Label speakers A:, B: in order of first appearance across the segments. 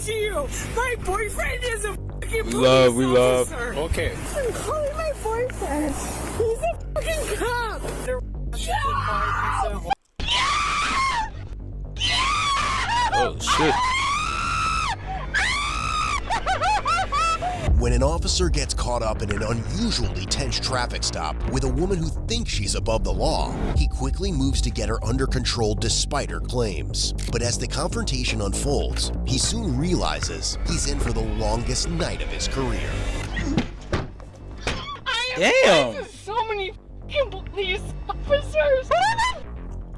A: to you. My boyfriend is a fucking police officer.
B: Okay.
A: I'm calling my boyfriend. He's a fucking cop.
B: Oh, shit.
C: When an officer gets caught up in an unusually tense traffic stop with a woman who thinks she's above the law, he quickly moves to get her under control despite her claims. But as the confrontation unfolds, he soon realizes he's in for the longest night of his career.
B: Damn.
A: So many fucking police officers.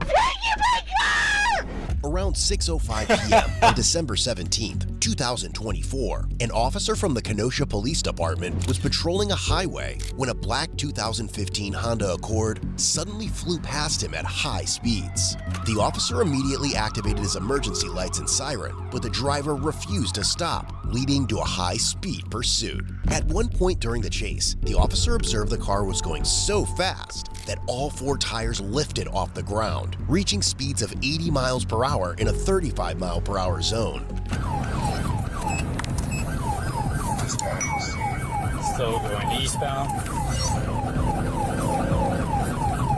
A: Taking my car!
C: Around 6:05 p.m. on December 17th, 2024, an officer from the Kenosha Police Department was patrolling a highway when a black 2015 Honda Accord suddenly flew past him at high speeds. The officer immediately activated his emergency lights and siren, but the driver refused to stop, leading to a high-speed pursuit. At one point during the chase, the officer observed the car was going so fast that all four tires lifted off the ground, reaching speeds of 80 miles per hour in a 35 mile per hour zone.
B: Still going eastbound.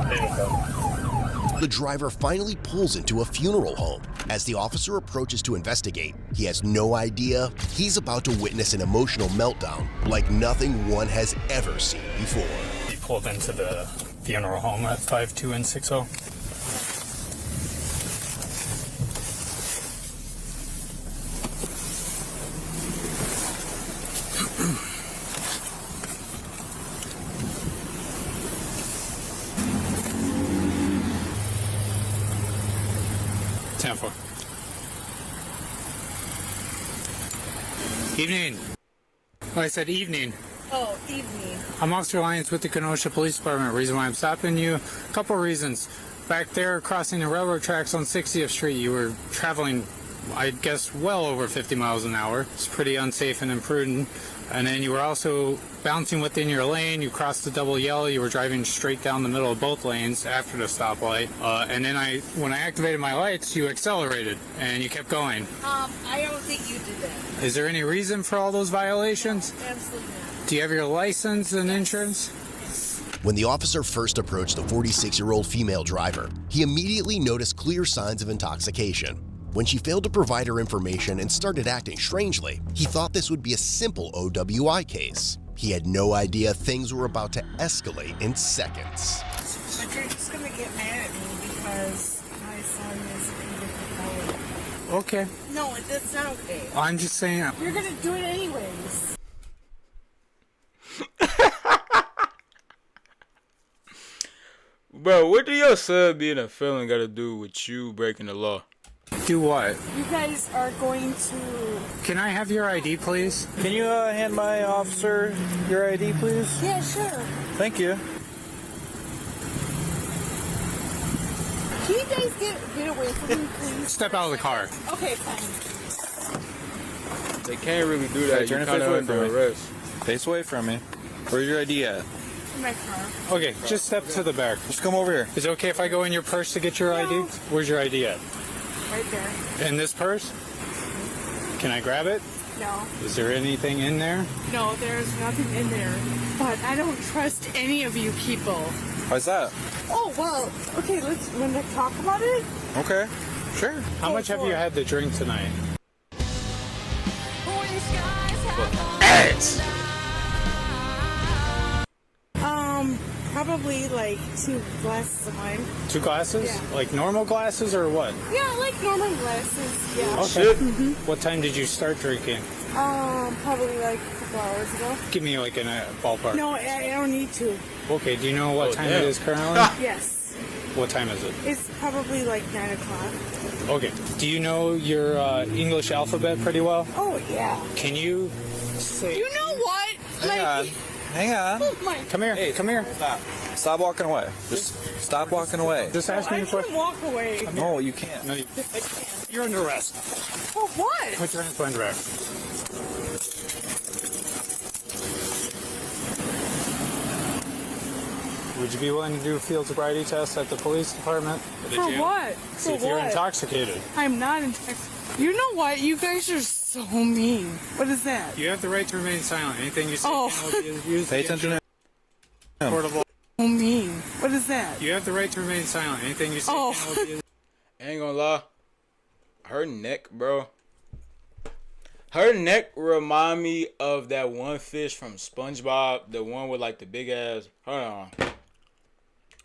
B: There you go.
C: The driver finally pulls into a funeral home. As the officer approaches to investigate, he has no idea he's about to witness an emotional meltdown like nothing one has ever seen before.
B: He pulled into the funeral home at 52 and 60. Tampa. Evening. Oh, I said evening.
A: Oh, evening.
B: I'm Officer Lyons with the Kenosha Police Department. Reason why I'm stopping you, a couple reasons. Back there crossing the railroad tracks on 60th Street, you were traveling, I guess, well over 50 miles an hour. It's pretty unsafe and imprudent. And then you were also bouncing within your lane. You crossed the double yellow. You were driving straight down the middle of both lanes after the stoplight. And then when I activated my lights, you accelerated and you kept going.
A: I don't think you did that.
B: Is there any reason for all those violations?
A: Absolutely not.
B: Do you have your license and insurance?
C: When the officer first approached the 46-year-old female driver, he immediately noticed clear signs of intoxication. When she failed to provide her information and started acting strangely, he thought this would be a simple OWI case. He had no idea things were about to escalate in seconds.
A: But you're just gonna get mad at me because my son is a different color.
B: Okay.
A: No, that's not okay.
B: I'm just saying.
A: You're gonna do it anyways.
D: Bro, what do your son being a felon got to do with you breaking the law?
B: Do what?
A: You guys are going to...
B: Can I have your ID, please?
E: Can you hand my officer your ID, please?
A: Yeah, sure.
E: Thank you.
A: Can you guys get away from me, please?
B: Step out of the car.
A: Okay, fine.
D: They can't really do that.
E: Turn
D: You
E: it
D: kind
E: face
D: of
E: away
D: under
E: from me.
D: arrest.
E: Face away from me. Where's your ID at?
A: In my car.
B: Okay, just step to the back.
E: Just come over here.
B: Is it okay if I go in your purse to get your ID?
A: No.
B: Where's your ID at?
A: Right there.
B: In this purse? Can I grab it?
A: No.
B: Is there anything in there?
A: No, there's nothing in there. But I don't trust any of you people.
E: Why's that?
A: Oh, well, okay, let's talk about it.
E: Okay. Sure.
B: How much have you had to drink tonight?
A: Probably like 2 glasses of wine.
B: 2 glasses?
A: Yeah.
B: Like normal glasses or what?
A: Yeah, like normal glasses, yeah.
B: Okay. What time did you start drinking?
A: Probably like a couple hours ago.
B: Give me like in a ballpark.
A: No, I don't need to.
B: Okay, do you know what time
D: damn.
B: it is currently?
A: Yes.
B: What time is it?
A: It's probably like 9 o'clock.
B: Okay. Do you know your English alphabet pretty well?
A: Oh, yeah.
B: Can you say...
A: You know what?
E: Hang on.
A: Oh my.
B: Come here.
E: Hey,
B: Come here.
E: Stop. Stop walking away. Just stop walking away.
B: Just ask me
A: I
B: a
A: can
B: question.
A: walk away.
E: No, you can't.
B: No, you,
A: I can't.
B: you're under arrest.
A: For what?
B: Put your hands behind your back. Would you be willing to do a field sobriety test at the police department?
A: For what?
B: See
A: For
B: if you're
A: what?
B: intoxicated.
A: I'm not intoxicated. You know what? You guys are so mean. What is that?
B: You have the right to remain silent. Anything you say
A: Oh.
B: can be used
E: Pay
B: against
E: attention
B: you
E: to
B: in a court of law.
A: So mean. What is that?
B: You have the right to remain silent. Anything you say
A: Oh.
B: can be used.
D: I ain't gonna lie. Her neck, bro. Her neck remind me of that one fish from SpongeBob. The one with like the big ass. Hold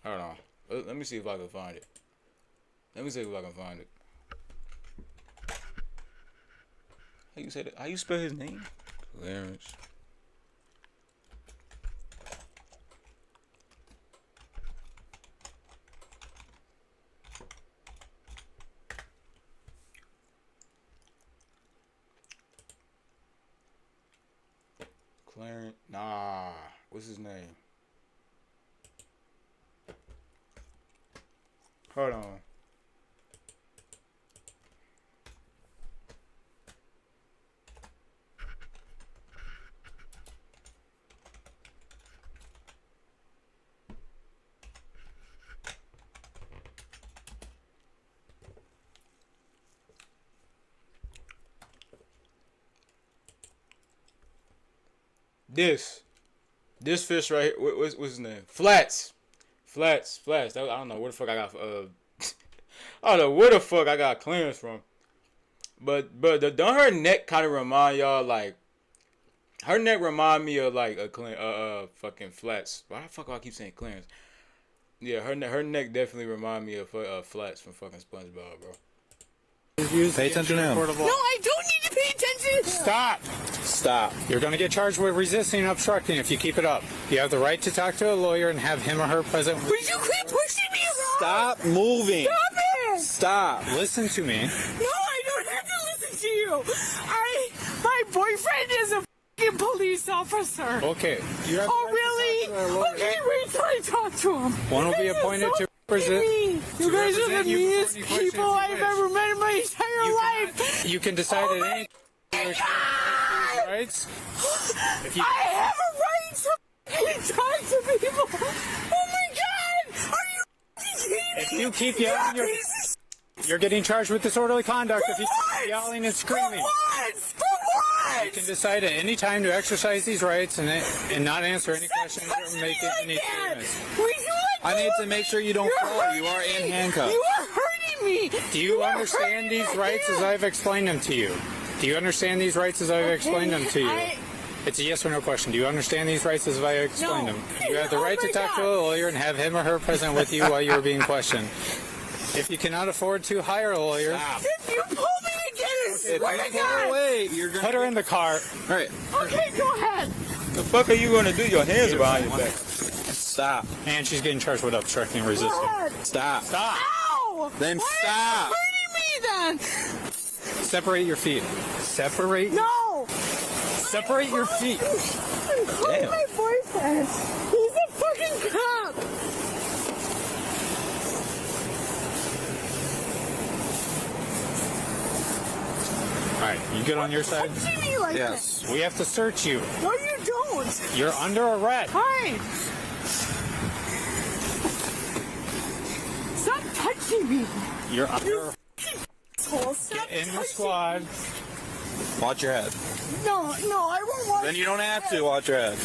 D: on. Let me see if I can find it. How you say that? How you spell his name? Clarence. Clarence. Nah. What's his name? Hold on. This fish right here. What's his name? Flats. I don't know where the fuck I got. I don't know where the fuck I got clearance from. But don't her neck kind of remind y'all like? Her neck remind me of like a fucking Flats. Why the fuck do I keep saying clearance? Yeah, her neck definitely remind me of Flats from fucking SpongeBob, bro.
E: Pay attention to him.
A: No, I don't need to pay attention.
B: Stop. You're going to get charged with resisting and obstructing if you keep it up. You have the right to talk to a lawyer and have him or her present.
A: Would you quit pushing me around?
E: Stop moving.
A: Stop it.
E: Stop.
B: Listen to me.
A: No, I don't have to listen to you. My boyfriend is a fucking police officer.
B: Okay. You have
A: Oh, really? Okay, wait till I talk to him.
B: One will be
A: You guys are
B: appointed
A: so
B: to represent.
A: mean. You guys are the
B: represent you before
A: meanest
B: any questions
A: people
B: you
A: I've
B: wish.
A: ever met in my entire life.
B: You can decide
A: Oh
B: at
A: my
B: any
A: God.
B: rights. If you,
A: I have a right to fucking talk to people. Oh my God! Are you fucking kidding me?
B: if you keep yelling, you're getting charged with disorderly conduct. If you
A: For
B: keep
A: what?
B: yelling and
A: For
B: screaming.
A: what? For what?
B: You can decide at any time to exercise these rights and not answer any questions
A: Stop
B: or
A: touching
B: make
A: me like
B: any
A: that.
B: statements.
A: Would you let
E: I
A: go
E: need to
A: of
E: make
A: me?
E: sure you don't
A: You're
E: fall. You are
A: hurting
E: in
A: me.
E: handcuffs.
A: You are hurting me.
B: Do you
A: are
B: understand
A: hurting
B: these
A: my
B: rights as
A: hand.
B: I've explained them to you? Do you understand these rights as I've explained them to you?
A: I-
B: It's a yes or no question. Do you understand these rights as I explained
A: No.
B: them? You have the
A: Oh
B: right to
A: my
B: talk to
A: God.
B: a lawyer and have him or her present with you while you are being questioned. If you cannot afford to hire a lawyer,
E: Stop.
A: If you pull me again, it's
E: If
A: oh my
E: you pull
A: God.
E: away, you're gonna
B: put her in the car.
E: All right.
A: Okay, go ahead.
D: The fuck are you gonna do? Your hands behind your back.
E: Stop.
B: And she's getting charged with obstructing and resisting.
A: What?
E: Stop.
B: Stop.
A: Ow!
E: Then
A: Why
E: stop.
A: are you hurting me then?
B: Separate your feet. Separate.
A: No.
B: Separate your feet.
A: I'm calling
E: Damn.
A: my boyfriend. He's a fucking cop.
B: All right, you good on your side?
A: Touching me like
E: Yes.
B: We have to search you.
A: that. No, you don't.
B: You're under arrest.
A: Fine. Stop touching me.
B: You're under.
A: Asshole. Stop
B: In the
A: touching
B: squad.
E: Watch your head.
A: me. No, I won't watch.
E: Then you don't have to watch your head.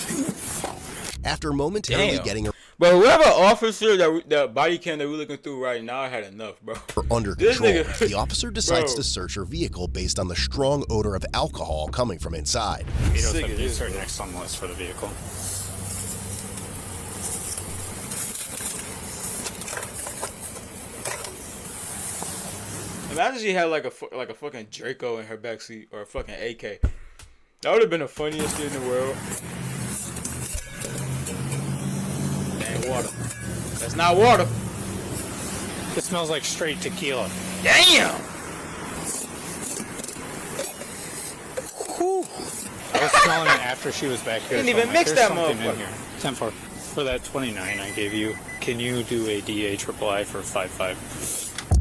C: After momentarily
E: Damn.
C: getting her
D: But whoever officer that body cam that we're looking through right now, I had enough, bro.
C: under
D: This
C: control,
D: nigga-
C: the officer decides
D: Bro.
C: to search her vehicle based on the strong odor of alcohol coming from inside.
B: Sick are next on the list for the vehicle.
D: Imagine she had like a fucking Draco in her backseat or a fucking AK. That would have been the funniest shit in the world. That ain't water. That's not water.
B: It smells like straight tequila.
D: Damn.
B: I was smelling it after she was back here.
D: Didn't
B: so
D: even
B: I'm
D: mix
B: "There's
D: that
B: something in
D: motherfucker."
B: here." 10-4. For that 29 I gave you, can you do a DA triple I for 5-5?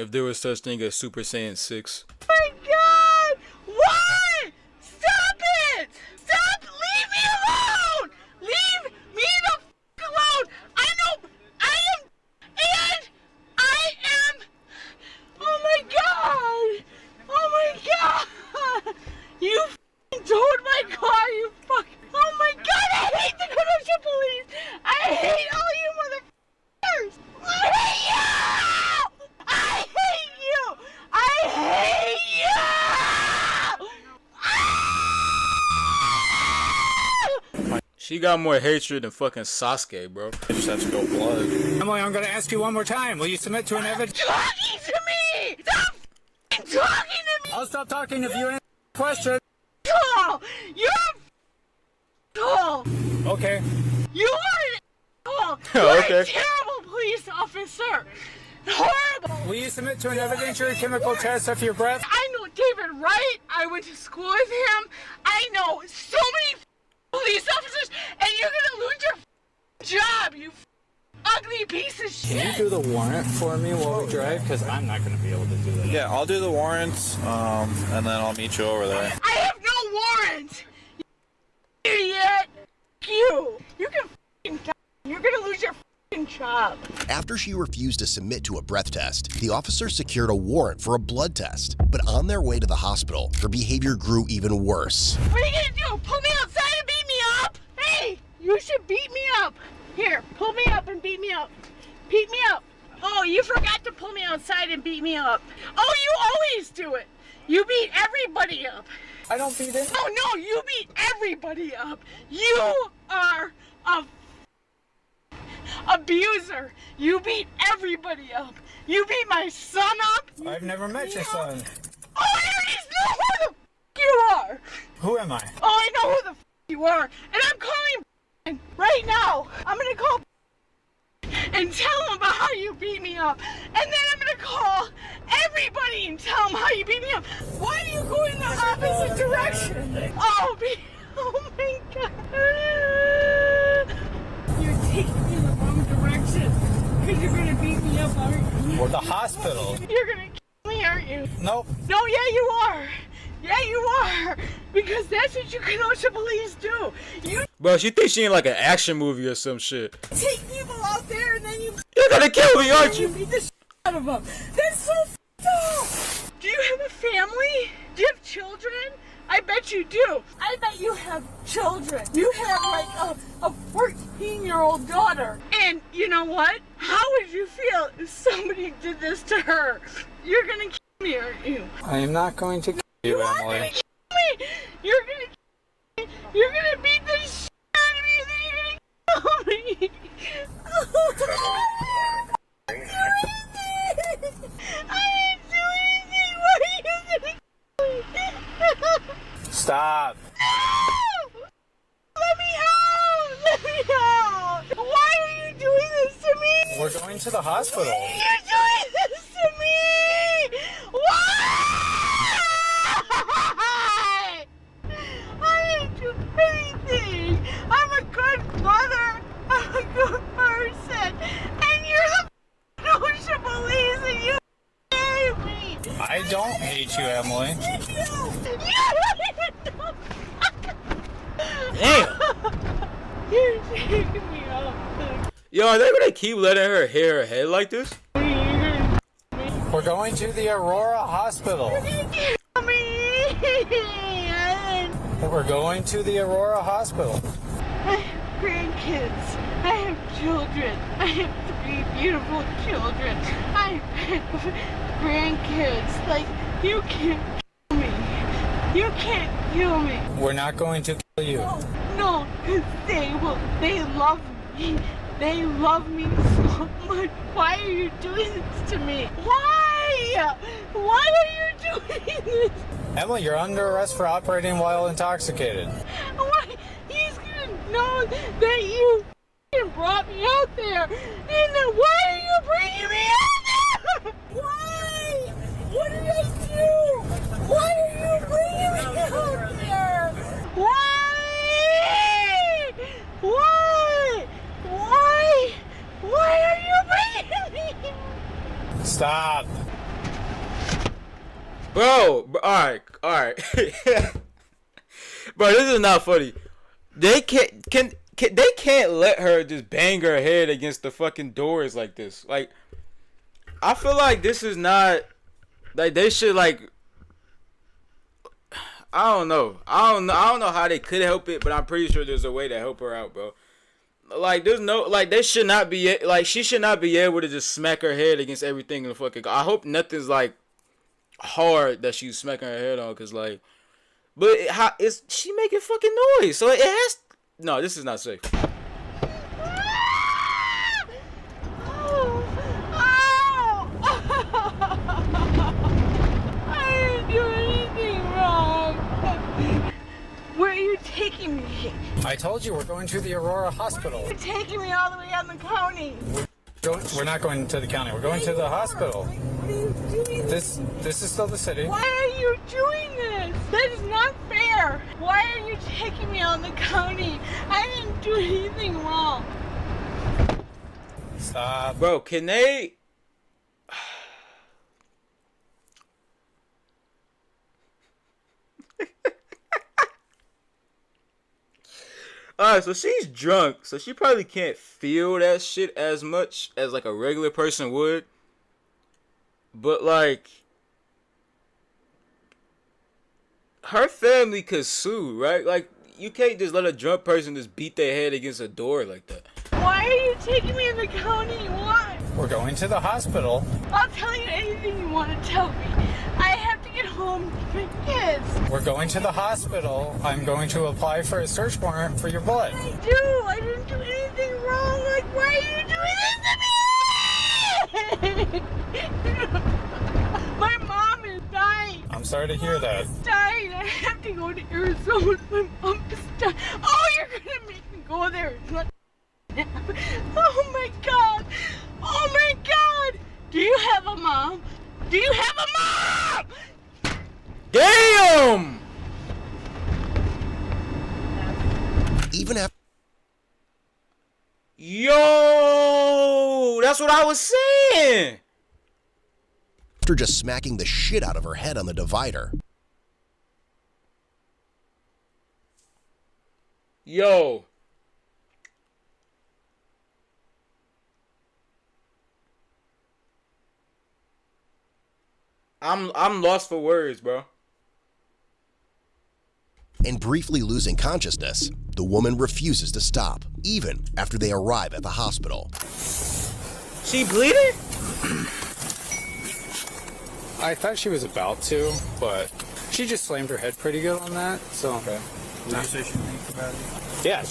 D: If there was such thing as Super Saiyan 6.
A: Oh my God! Why? Stop it! Stop! Leave me alone! Leave me the f alone! I am, and I am. Oh my God! Oh my God! You f***ing towed my car, you fuck! Oh my God! I hate the Kenosha police! I hate all you motherfuckers! I hate you! I hate you! I hate you!
D: She got more hatred than fucking Sasuke, bro.
F: I just have to go blood.
B: Emily, I'm going to ask you one more time. Will you submit to an evidence?
A: Talking to me! Stop f***ing talking to me!
B: I'll stop talking if you answer the question.
A: Asshole! You're a asshole!
B: Okay.
A: You are an asshole! You're
D: Okay.
A: a terrible police officer! Horrible!
B: Will you submit to an evidentiary chemical test of your breath?
A: I know David Wright. I went to school with him. I know so many police officers, and you're gonna lose your job, you ugly piece of shit!
B: Can you do the warrant for me while we drive? Because I'm not going to be able to do that.
F: Yeah, I'll do the warrants, and then I'll meet you over there.
A: I have no warrant! You idiot! You! You can f***ing die. You're gonna lose your f***ing job.
C: After she refused to submit to a breath test, the officer secured a warrant for a blood test. But on their way to the hospital, her behavior grew even worse.
A: What are you gonna do? Pull me outside and beat me up? Hey! You should beat me up. Here, pull me up and beat me up. Beat me up. Oh, you forgot to pull me outside and beat me up. Oh, you always do it. You beat everybody up.
B: I don't beat it.
A: Oh, no, you beat everybody up. You are a abuser. You beat everybody up. You beat my son up.
B: I've never met your son.
A: Oh, I already know who the f*** you are.
B: Who am I?
A: Oh, I know who the f*** you are. And I'm calling right now. I'm gonna call and tell him about how you beat me up. And then I'm gonna call everybody and tell them how you beat me up. Why do you go in the opposite direction? Oh my God. You're taking me in the wrong direction. Because you're gonna beat me up, aren't you?
B: Or the hospital.
A: You're gonna kill me, aren't you?
B: Nope.
A: No, yeah, you are. Yeah, you are. Because that's what you Kenosha police do. You
D: Bro, she thinks she in like an action movie or some shit.
A: take people out there and then you
D: You're gonna kill me, aren't you?
A: beat the shit out of them. That's so f***ed up. Do you have a family? Do you have children? I bet you do. I bet you have children. You have like a 14-year-old daughter. And you know what? How would you feel if somebody did this to her? You're gonna kill me, aren't you?
B: I am not going to kill you,
A: You are
B: Emily.
A: gonna kill me. You're gonna kill me. You're gonna beat the shit out of me and then you're gonna kill me. I didn't do anything. Why are you gonna kill me?
B: Stop.
A: Let me out! Let me out! Why are you doing this to me?
B: We're going to the hospital.
A: You're doing this to me! Why? I didn't do anything. I'm a good mother. I'm a good person. And you're the Kenosha police and you hate me.
B: I don't hate you, Emily.
A: You don't even know.
D: Damn.
A: You're taking me up.
D: Yo, are they gonna keep letting her hit her head like this?
B: We're going to the Aurora Hospital.
A: Kill me.
B: We're going to the Aurora Hospital.
A: I have grandkids. I have children. I have 3 beautiful children. I have grandkids. Like, you can't kill me. You can't kill me.
B: We're not going to kill you.
A: No, because they love me. They love me so much. Why are you doing this to me? Why? Why are you doing this?
B: Emily, you're under arrest for operating while intoxicated.
A: Why? He's gonna know that you f***ing brought me out there. And then why are you bringing me out there? Why? What did I do? Why are you bringing me out there? Why? Why? Why? Why are you bringing me?
B: Stop.
D: Bro, all right. Bro, this is not funny. They they can't let her just bang her head against the fucking doors like this. Like, I feel like this is not, like, they should, like, I don't know how they could help it, but I'm pretty sure there's a way to help her out, bro. Like, there's no, like, they should not be, like, she should not be able to just smack her head against everything in the fucking, I hope nothing's, like, hard that she's smacking her head on, cause, like, but is she making fucking noise? So it has, no, this is not safe.
A: Where are you taking me?
B: I told you we're going to the Aurora Hospital.
A: You're taking me all the way out in the county.
B: We're not going to the county. We're going to the hospital.
A: What are you doing?
B: This is still the city.
A: Why are you doing this? That is not fair. Why are you taking me out in the county? I didn't do anything wrong.
B: Stop.
D: Bro, can they? Alright, so she's drunk, so she probably can't feel that shit as much as, like, a regular person would. But, like, her family could sue, right? Like, you can't just let a drunk person just beat their head against a door like that.
A: Why are you taking me in the county? Why?
B: We're going to the hospital.
A: I'll tell you anything you want to tell me. I have to get home to my kids.
B: We're going to the hospital. I'm going to apply for a search warrant for your blood.
A: I didn't do anything wrong. Like, why are you doing this to me? My mom is dying.
B: I'm sorry to hear that.
A: Dying. I have to go to Arizona. My mom is dying. Oh, you're gonna make me go there. It's not. Oh my God. Oh my God. Do you have a mom? Do you have a mom?
D: Damn!
C: Even after
D: Yo! That's what I was saying!
C: just smacking the shit out of her head on the divider.
D: Yo. I'm lost for words, bro.
C: And briefly losing consciousness, the woman refuses to stop, even after they arrive at the hospital.
D: She bleeding?
B: I thought she was about to, but she just slammed her head pretty good on that. So
F: Okay. Did you say she was bad?
B: yeah,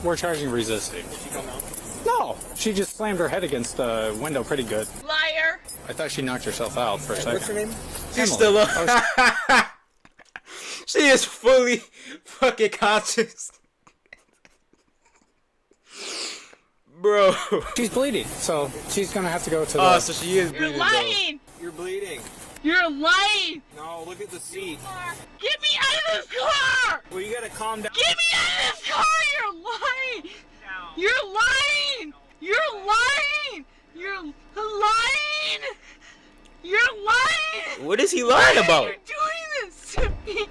B: we're charging resisting.
F: Did she come out?
B: No, she just slammed her head against the window pretty good.
A: Liar.
B: I thought she knocked herself out for a second.
F: What's her name?
D: She's
B: Emily.
D: still up. She is fully fucking conscious. Bro.
B: She's bleeding, so she's gonna have to go to the.
D: Oh, so she is
A: You're
D: bleeding, though.
A: lying.
F: You're bleeding.
A: You're lying.
F: No, look at the seat.
A: Get me out of this car.
F: Well, you gotta calm down.
A: Get me out of this car. You're lying. You're lying. You're lying. You're lying. You're lying.
D: What is he lying
A: Why
D: about?
A: are you doing this to me?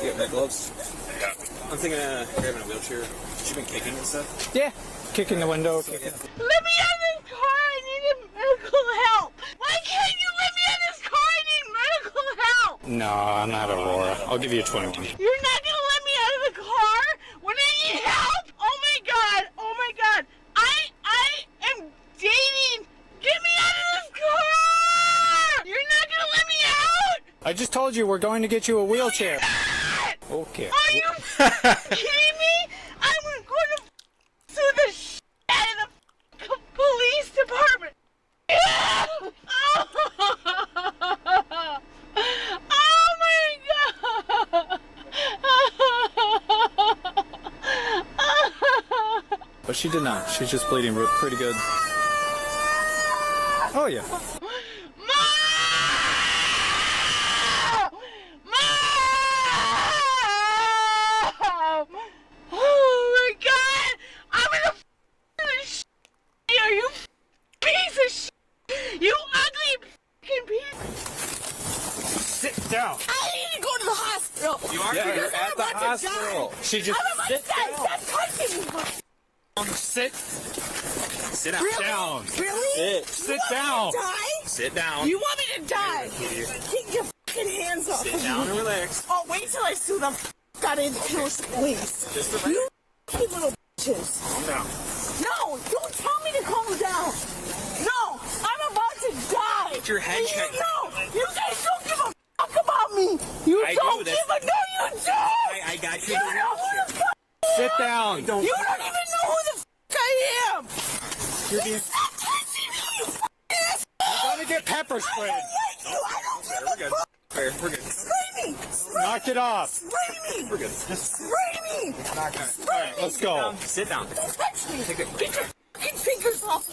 F: You have my gloves? Yeah. I'm thinking of grabbing a wheelchair. She been kicking and stuff?
B: Yeah, kicking the window.
A: Let me out of this car. I need medical help. Why can't you let me out of this car? I need medical help.
B: No, I'm not Aurora. I'll give you a 21.
A: You're not gonna let me out of the car when I need help? Oh my God! Oh my God! I am dating. Get me out of this car! You're not gonna let me out?
B: I just told you we're going to get you a wheelchair. Okay.
A: Are you kidding me? I'm going to sue the shit out of the police department. Oh my God!
B: But she did not. She's just bleeding pretty good. Oh, yeah.
A: Mom! Oh my God! I'm
B: Sit down.
A: I need to go to the hospital.
F: You are
E: Yeah,
F: here.
E: you're at the hospital.
B: She just
A: I'm about to die. Stop touching me.
B: sit
F: Sit down.
A: Really?
B: down.
A: Really?
B: Sit
A: You want
B: down.
A: me to die?
F: Sit down.
A: You want me to die? Take your fucking hands off
F: Sit
A: of
F: down
A: me.
F: and relax.
A: Oh, wait till I sue the out of the Kenosha police.
F: Just relax.
A: You fucking little bitches.
F: Calm down.
A: No, don't tell me to calm down. No, I'm about to die.
F: Get your head
A: And
F: checked.
A: you know, you guys don't give a fuck about me. You
F: I
A: don't
F: do.
A: give
F: That's-
A: a no, you don't.
F: I got you.
A: You know who the fuck
B: Sit down.
A: you don't even know who the fuck I am.
B: You're being
A: Stop touching me, you fucking ass.
B: gonna get pepper
A: I
B: sprayed.
A: don't like you. I don't
F: We're
A: give a
F: good.
A: fuck.
F: We're good.
A: Spray me.
B: Knock it off.
A: Spray me.
F: We're good.
A: Spray me. Spray me.
B: Let's go.
F: Sit down.
A: Don't touch me.
F: Take it.
A: Get your fucking fingers off.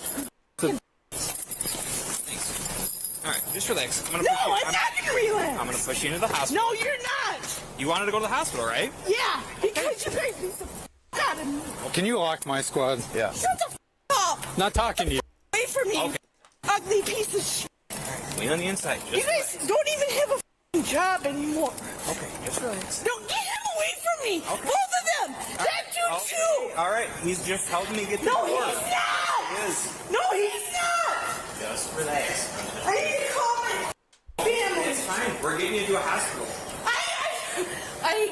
F: All right, just relax. I'm gonna
A: No,
F: push you.
A: I'm not gonna relax.
F: I'm gonna push you into the hospital.
A: No, you're not.
F: You wanted to go to the hospital, right?
A: Yeah, because you guys beat the f out of me.
B: Can you lock my squad?
E: Yeah.
A: Shut the f up.
B: Not talking to you.
A: Away from me,
F: Okay.
A: ugly piece of shit.
F: Clean on the inside.
A: You
F: Just
A: guys don't even have a f***ing job anymore.
F: okay. Just relax.
A: No, get him away from me. Both of them. That dude too.
F: All right. He's just helping me get to
A: No,
F: the door.
A: he's not.
F: He is.
A: No, he's not.
F: Just relax.
A: I need to call my family.
F: It's fine. We're getting you to a hospital.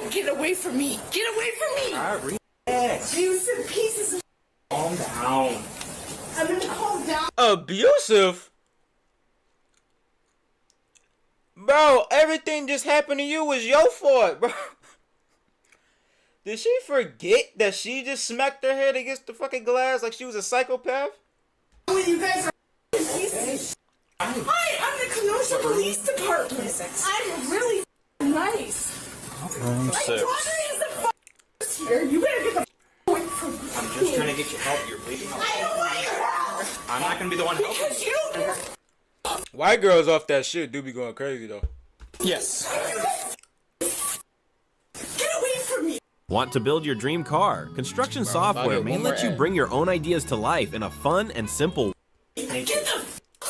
A: Get away from me. Get away from me.
F: All right. Relax.
A: You some pieces of
F: Calm down.
A: I'm gonna calm down.
D: Abusive? Bro, everything just happened to you was your fault, bro. Did she forget that she just smacked her head against the fucking glass like she was a psychopath?
A: When you guys are pieces of shit. Hi, I'm the Kenosha Police Department. I'm really nice.
E: Room
A: My
E: 6.
A: daughter is the here. You better get the away from me.
F: I'm just trying to get you help. You're bleeding out.
A: I don't want your help.
F: I'm not gonna be the one helping
A: Because you don't give a
D: White girls off that shit do be going crazy though.
B: Yes.
A: Get away from me.
G: Want to build your dream car? Construction software may let you bring your own ideas to life in a fun and simple way.
A: Get the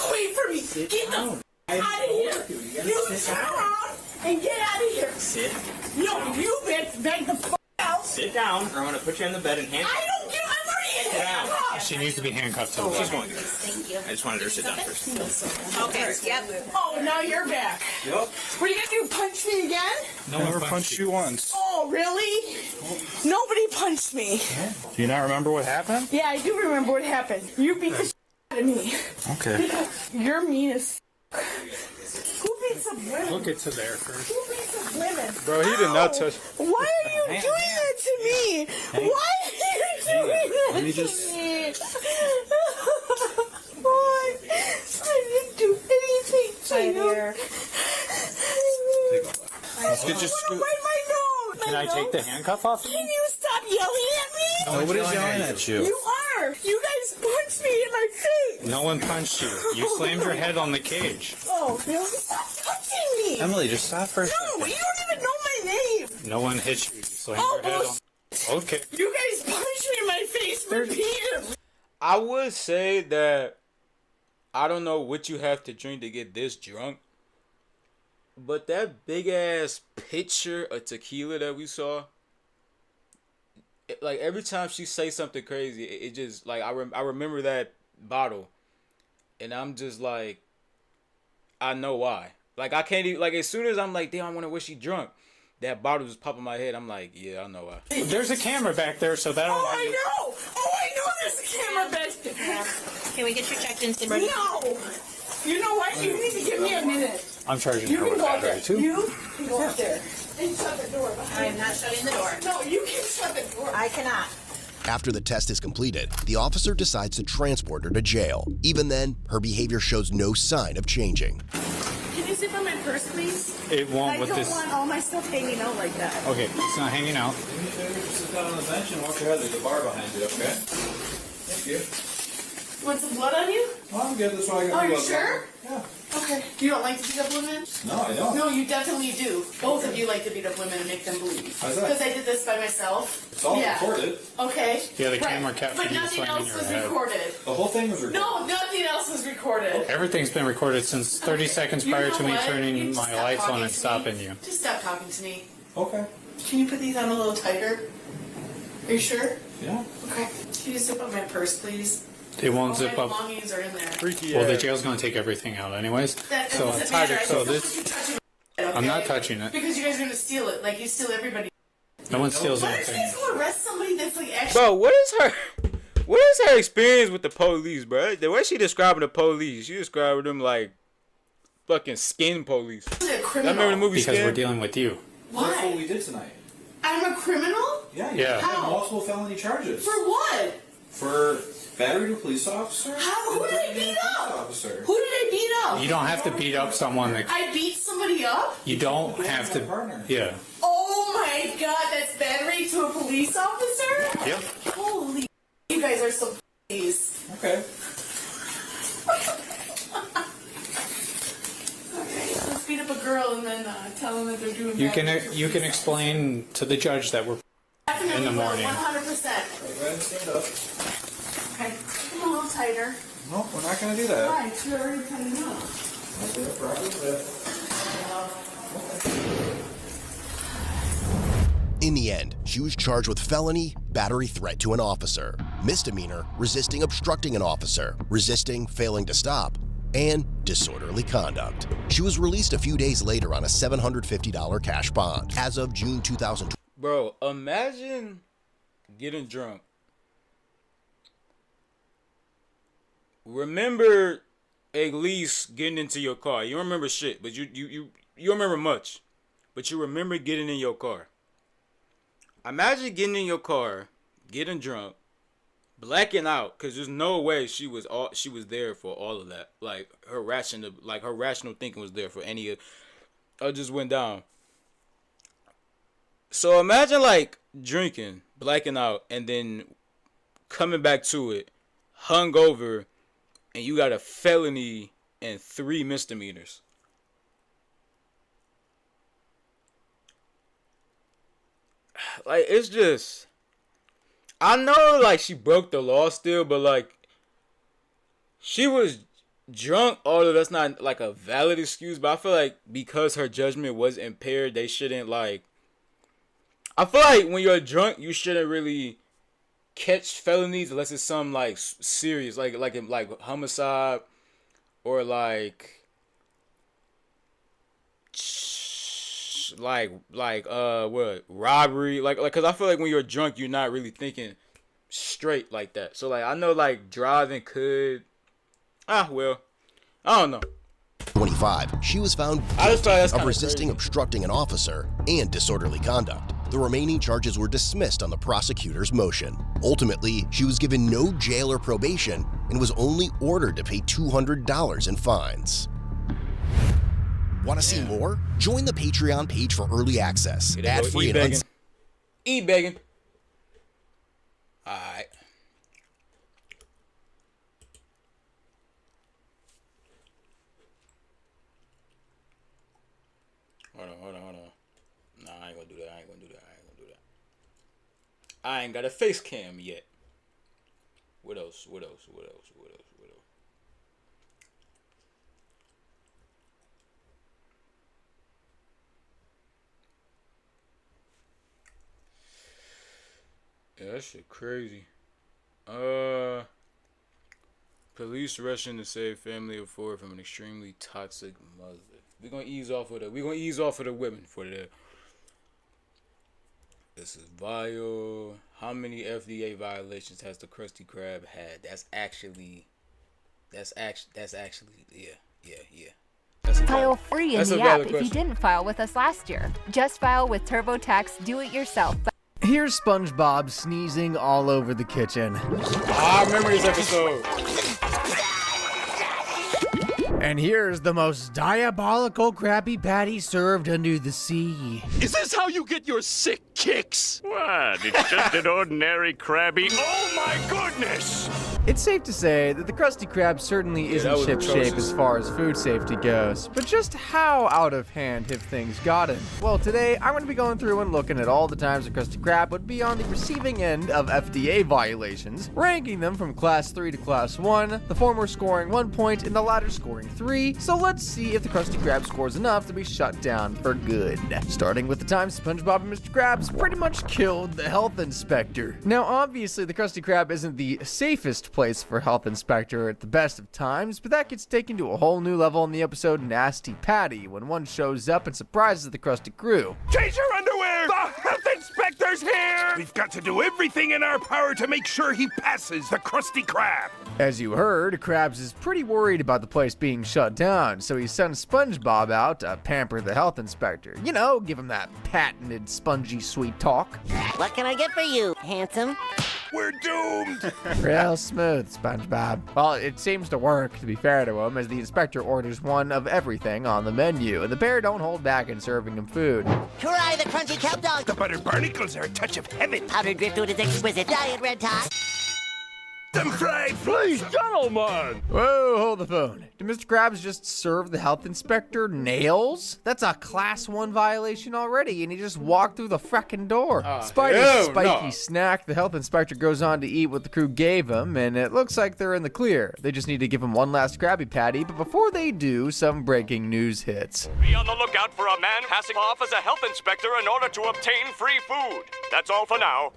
A: away from me. Get the out of here. You turn around and get out of here.
F: Sit.
A: No, you bitch, beg the f out.
F: Sit down, or I'm gonna put you in the bed and hand.
A: I don't get. I'm already in
F: Sit down.
A: here.
B: She needs to be handcuffed to the
F: She's
B: wall.
F: going to. Thank you. I just wanted her to sit down first.
A: Okay. Yep. Oh, now you're back.
F: Yep.
A: What are you gonna do? Punch me again?
E: Never punched you once.
A: Oh, really? Nobody punched me.
E: Do you not remember what happened?
A: Yeah, I do remember what happened. You beat the out of me.
E: Okay.
A: You're mean as f. Who beats up women?
B: Look it to there first.
A: Who beats up women?
D: Bro, he did not touch.
A: Why are you doing that to me? Why are you doing that
E: Let me
A: to
E: just-
A: me? Why? I didn't do anything to you.
E: Let's get you
A: I
E: scoop.
A: want to bite my nose.
B: Can I take the handcuff off?
A: Can you stop yelling at me?
E: Nobody's yelling at you.
A: You are. You guys punched me in my face.
B: No one punched you. You slammed your head on the cage.
A: Oh, really? Stop touching me.
E: Emily, just stop for a
A: No,
E: second.
A: you don't even know my name.
B: No one hit you. You slammed
A: Oh,
B: your head on. Okay.
A: You guys punched me in my face repeatedly.
D: I would say that I don't know what you have to drink to get this drunk, but that big ass pitcher of tequila that we saw, like every time she say something crazy, it just like I remember that bottle, and I'm just like, I know why. Like I can't even like as soon as I'm like, damn, I wonder what she drunk. That bottle just popped in my head. I'm like, yeah, I know why.
B: There's a camera back there, so that'll.
A: Oh, I know. Oh, I know there's a camera back there.
H: Can we get you checked into?
A: No. You know what? You need to give me a minute.
B: I'm charging
A: You
B: her
A: can
B: with
A: go up
B: battery
A: there.
B: too.
A: You can go up there and shut the door behind
H: I'm not shutting the door.
A: No, you can shut the door.
H: I cannot.
C: After the test is completed, the officer decides to transport her to jail. Even then, her behavior shows no sign of changing.
A: Can you zip on my purse, please?
B: It won't
A: I
B: with
A: don't
B: this.
A: want all my stuff hanging out like that.
B: Okay, it's not hanging out.
F: Sit down on the bench and walk your head. There's a bar behind you, okay? Thank you.
A: Want some blood on you?
F: Well, I'm good. That's why I got
A: Are you
F: blood.
A: sure?
F: Yeah.
A: Okay. You don't like to beat up women?
F: No, I don't.
A: No, you definitely do. Both of you like to beat up women and make them bleed.
F: How's that?
A: Because I did this by myself.
F: It's all recorded.
A: Okay.
B: Yeah, the
A: Right.
B: camera captured
A: But
B: you
A: nothing
B: slamming
A: else
B: your
A: was
B: head.
A: recorded.
F: The whole thing was recorded.
A: No, nothing else was recorded. recorded.
B: Everything's been recorded since 30 seconds
A: You
B: prior
A: know
B: to me
A: what?
B: turning
A: You
B: my
A: stop
B: lights on
A: talking
B: and
A: to
B: stopping
A: me.
B: you.
A: Just stop talking to me.
E: Okay.
A: Can you put these on a little tighter? Are you sure?
E: Yeah.
A: Okay. Can you zip up my purse, please?
B: They won't
A: All
B: zip
A: my
B: up.
A: belongings are in there.
D: Freaky
B: Well, the
D: ass.
B: jail's gonna take everything out anyways.
A: That
B: So,
A: doesn't matter. I
B: so
A: just don't
B: this,
A: want you touching my head,
B: I'm not
A: okay?
B: touching it.
A: Because you guys are gonna steal it, like you steal everybody.
B: No one steals
A: Why don't you
B: anything.
A: guys go arrest somebody that's like actually
D: Bro, what is her experience with the police, bro? The way she describing the police, she describing them like fucking skin police.
A: a
D: I
A: criminal?
D: remember the movie
B: Because we're
D: Skin.
B: dealing with you.
E: That's what
A: Why?
E: we did tonight.
A: I'm a criminal?
E: Yeah.
B: Yeah.
E: You have
A: How?
E: multiple felony charges.
A: For what?
E: For battery to a police officer.
A: How? Who did I
E: and
A: beat
E: threatening a
A: up?
E: police officer.
A: Who did I beat up?
B: You don't have to beat up someone that
A: I beat somebody up?
B: you don't have
E: my partner.
B: to. Yeah.
A: Oh my god, that's battery to a police officer?
B: Yep.
A: Holy, you guys are so please.
E: Okay.
A: Okay, let's beat up a girl and then tell them that they're doing
B: You
A: battery to
B: can
A: police
B: explain to the judge that we're
A: Definitely
B: in the
A: will,
B: morning.
A: 100%.
E: Go ahead and stand up.
A: Okay, come a little tighter.
E: No, we're not gonna do that.
A: Why? You're already cutting up.
C: In the end, she was charged with felony, battery threat to an officer, misdemeanor, resisting obstructing an officer, resisting failing to stop, and disorderly conduct. She was released a few days later on a $750 cash bond. As of June 2020.
D: Bro, imagine getting drunk. Remember at least getting into your car. You don't remember shit, but you don't remember much. But you remember getting in your car. Imagine getting in your car, getting drunk, blacking out, cause there's no way she was there for all of that. Like her rational thinking was there for any of it just went down. So imagine like drinking, blacking out, and then coming back to it, hungover, and you got a felony and 3 misdemeanors. Like, it's just, I know like she broke the law still, but like she was drunk, although that's not like a valid excuse. But I feel like because her judgment was impaired, they shouldn't like, I feel like when you're drunk, you shouldn't really catch felonies unless it's some like serious, like homicide or like what, robbery, like because I feel like when you're drunk, you're not really thinking straight like that. So like I know like driving could, well, I don't know.
C: 25, she was found
D: I just thought that's
C: of
D: kinda
C: resisting
D: crazy.
C: obstructing an officer and disorderly conduct. The remaining charges were dismissed on the prosecutor's motion. Ultimately, she was given no jail or probation and was only ordered to pay $200 in fines. Want to see more? Join the Patreon page for early access,
D: Here they go,
C: ad-free and
D: e-begging. E-begging. Alright. Hold on. Nah, I ain't gonna do that. I ain't got a face cam yet. What else? Yeah, that shit crazy. Police rushing to save family of 4 from an extremely toxic mother. We're gonna ease off of the women for the. This is vile. How many FDA violations has the Krusty Krab had? That's actually yeah. That's a
I: File
D: valid-
I: free in
D: that's a
I: the
D: valid
I: app if you
D: question.
I: didn't file with us last year. Just file with TurboTax Do-It-Yourself.
J: Here's SpongeBob sneezing all over the kitchen.
D: I remember this episode.
J: And here's the most diabolical Krabby Patty served under the sea.
K: Is this how you get your sick kicks? What? It's just an ordinary Krabby. Oh my goodness!
J: It's safe to say that the Krusty Krab certainly
D: that
J: isn't
D: was
J: shipshape
D: atrocious.
J: as far as food safety goes, but just how out of hand have things gotten? Well, today I'm going to be going through and looking at all the times the Krusty Krab would be on the receiving end of FDA violations, ranking them from Class 3 to Class 1, the former scoring 1 point and the latter scoring 3, so let's see if the Krusty Krab scores enough to be shut down for good. Starting with the time SpongeBob and Mr. Krabs pretty much killed the health inspector. Now, obviously, the Krusty Krab isn't the safest place for health inspector at the best of times, but that gets taken to a whole new level in the episode Nasty Patty, when one shows up and surprises the Krusty crew.
K: Change your underwear! The health inspector's here! We've got to do everything in our power to make sure he passes the Krusty Krab.
J: As you heard, Krabs is pretty worried about the place being shut down, so he sends SpongeBob out to pamper the health inspector. You know, give him that patented spongy sweet talk.
H: What can I get for you, handsome?
K: We're doomed!
J: Real smooth, SpongeBob. Well, it seems to work, to be fair to him, as the inspector orders one of everything on the menu, and the pair don't hold back in serving him food.
H: Try the crunchy kelp dog.
K: The buttered barnacles are a touch of heaven.
H: Powdered driftwood is exquisite. Diet red top.
K: Them fried flies, gentlemen!
J: Whoa, hold the phone. Did Mr. Krabs just serve the health inspector nails? That's a Class 1 violation already, and he just walked through the frickin' door. Despite his spiky snack, the health inspector goes on to eat what the crew gave him, and it looks like they're in the clear. They just need to give him one last Krabby Patty, but before they do, some breaking news hits.
L: Be on the lookout for a man passing off as a health inspector in order to obtain free food. That's all for now.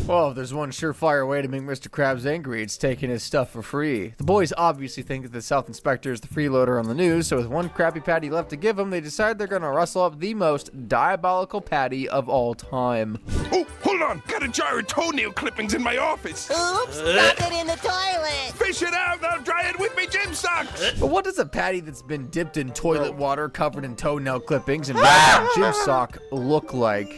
J: Well, if there's one surefire way to make Mr. Krabs angry, it's taking his stuff for free. The boys obviously think that this health inspector is the freeloader on the news, so with one Krabby Patty left to give him, they decide they're gonna rustle up the most diabolical patty of all time.
K: Oh, hold on! Got a jar of toenail clippings in my office!
H: Oops! Dropped it in the toilet!
K: Fish it out and I'll dry it with me gym socks!
J: But what does a patty that's been dipped in toilet water, covered in toenail clippings, and wrapped in gym sock look like?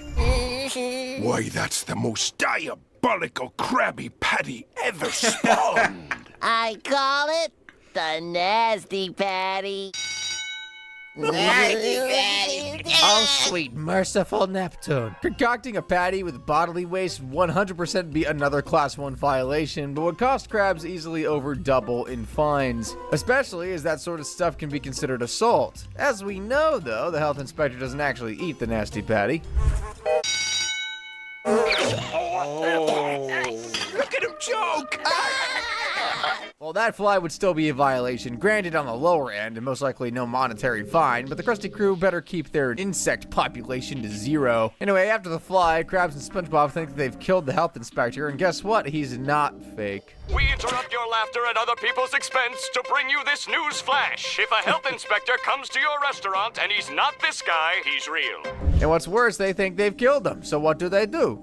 K: Why, that's the most diabolical Krabby Patty ever spawned!
H: I call it the Nasty Patty.
J: Oh, sweet, merciful Neptune. Concocting a patty with bodily waste 100% be another Class 1 violation, but would cost Krabs easily over double in fines. Especially as that sort of stuff can be considered assault. As we know, though, the health inspector doesn't actually eat the Nasty Patty.
K: Look at him choke!
J: Well, that fly would still be a violation, granted on the lower end, and most likely no monetary fine, but the Krusty crew better keep their insect population to 0. Anyway, after the fly, Krabs and SpongeBob think that they've killed the health inspector, and guess what? He's not fake.
L: We interrupt your laughter at other people's expense to bring you this news flash. If a health inspector comes to your restaurant and he's not this guy, he's real.
J: And what's worse, they think they've killed him. So what do?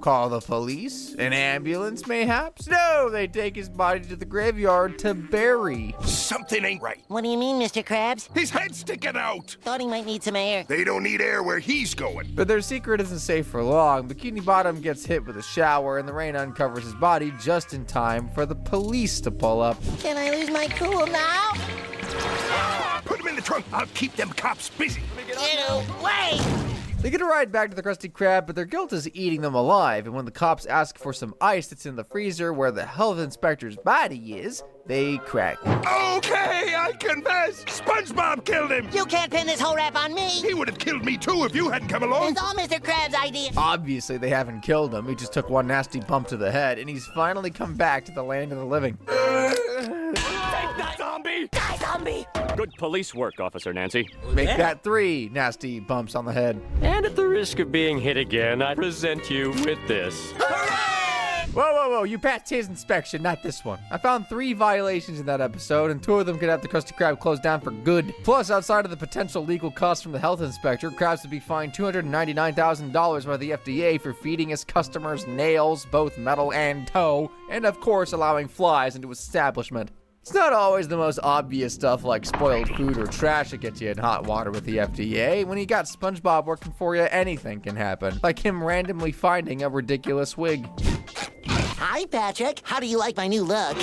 J: Call the police? An ambulance, mayhaps? No, they take his body to the graveyard to bury.
K: Something ain't right.
H: What do you mean, Mr. Krabs?
K: His head's sticking out!
H: Thought he might need some air.
K: They don't need air where he's going.
J: But their secret isn't safe for long. Bikini Bottom gets hit with a shower, and the rain uncovers his body just in time for the police to pull up.
H: Can I lose my cool now?
K: Put him in the trunk. I'll keep them cops busy.
H: Get away!
J: They get a ride back to the Krusty Krab, but their guilt is eating them alive, and when the cops ask for some ice that's in the freezer where the health inspector's body is, they crack.
K: Okay, I confess. SpongeBob killed him.
H: You can't pin this whole rap on me.
K: He would have killed me too if you hadn't come along.
H: It's all Mr. Krabs' idea.
J: Obviously, they haven't killed him. He just took one nasty bump to the head, and he's finally come back to the land of the living.
L: Take that, zombie!
H: Die, zombie!
L: Good police work, Officer Nancy.
J: Make that 3 nasty bumps on the head.
L: And at the risk of being hit again, I present you with this.
J: Whoa, you passed his inspection, not this one. I found 3 violations in that episode, and 2 of them could have the Krusty Krab closed down for good. Plus, outside of the potential legal costs from the health inspector, Krabs would be fined $299,000 by the FDA for feeding his customers nails, both metal and toe, and of course allowing flies into his establishment. It's not always the most obvious stuff like spoiled food or trash that gets you in hot water with the FDA. When you got SpongeBob working for you, anything can happen. Like him randomly finding a ridiculous wig.
H: Hi, Patrick. How do you like my new look?